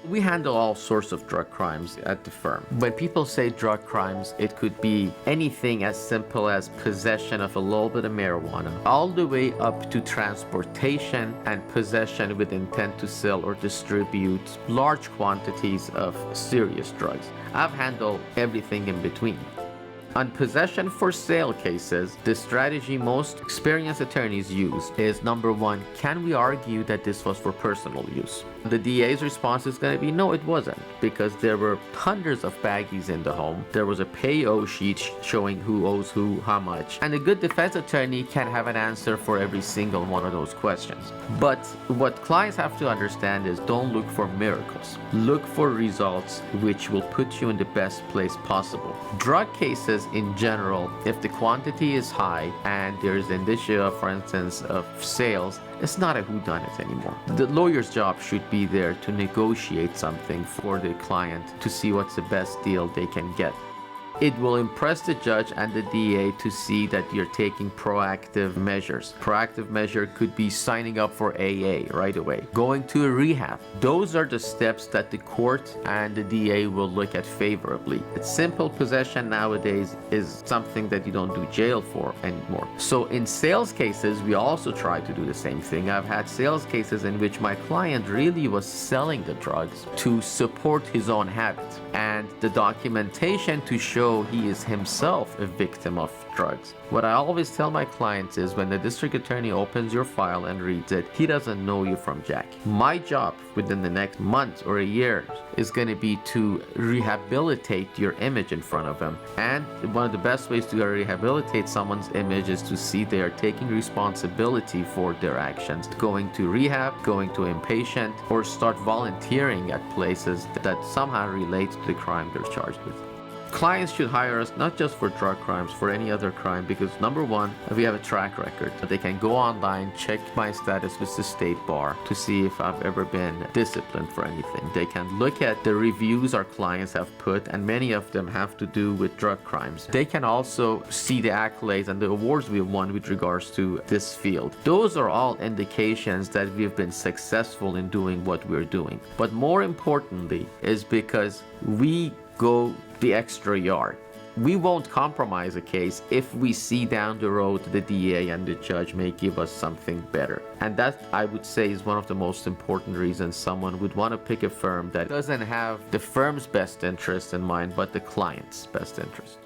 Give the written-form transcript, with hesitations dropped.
We handle all sorts of drug crimes at the firm. When people say drug crimes, it could be anything as simple as possession of a little bit of marijuana, all the way up to transportation and possession with intent to sell or distribute large quantities of serious drugs. I've handled everything in between. On possession for sale cases, the strategy most experienced attorneys use is number one, can we argue that this was for personal use? The DA's response is going to be no, it wasn't, because there were hundreds of baggies in the home. There was a pay-o sheet showing who owes who how much, and a good defense attorney can have an answer for every single one of those questions. But what clients have to understand is don't look for miracles. Look for results which will put you in the best place possible. Drug cases in general, if the quantity is high and there's indicia, for instance, of sales, it's not a whodunit anymore. The lawyer's job should be there to negotiate something for the client to see what's the best deal they can get. It will impress the judge and the DA to see that you're taking proactive measures. Proactive measure could be signing up for AA right away, going to a rehab. Those are the steps that the court and the DA will look at favorably. Simple possession nowadays is something that you don't do jail for anymore. So in sales cases, we also try to do the same thing. I've had sales cases in which my client really was selling the drugs to support his own habit, and the documentation to show he is himself a victim of drugs. What I always tell my clients is when the district attorney opens your file and reads it, he doesn't know you from Jack. My job within the next month or a year is going to be to rehabilitate your image in front of him. And one of the best ways to rehabilitate someone's image is to see they are taking responsibility for their actions, going to rehab, going to inpatient, or start volunteering at places that somehow relate to the crime they're charged with. Clients should hire us not just for drug crimes, for any other crime, because number one, we have a track record. They can go online, check my status with the state bar to see if I've ever been disciplined for anything. They can look at the reviews our clients have put, and many of them have to do with drug crimes. They can also see the accolades and the awards we've won with regards to this field. Those are all indications that we've been successful in doing what we're doing. But more importantly is because we go the extra yard. We won't compromise a case if we see down the road the DA and the judge may give us something better. And that, I would say, is one of the most important reasons someone would want to pick a firm that doesn't have the firm's best interest in mind, but the client's best interest.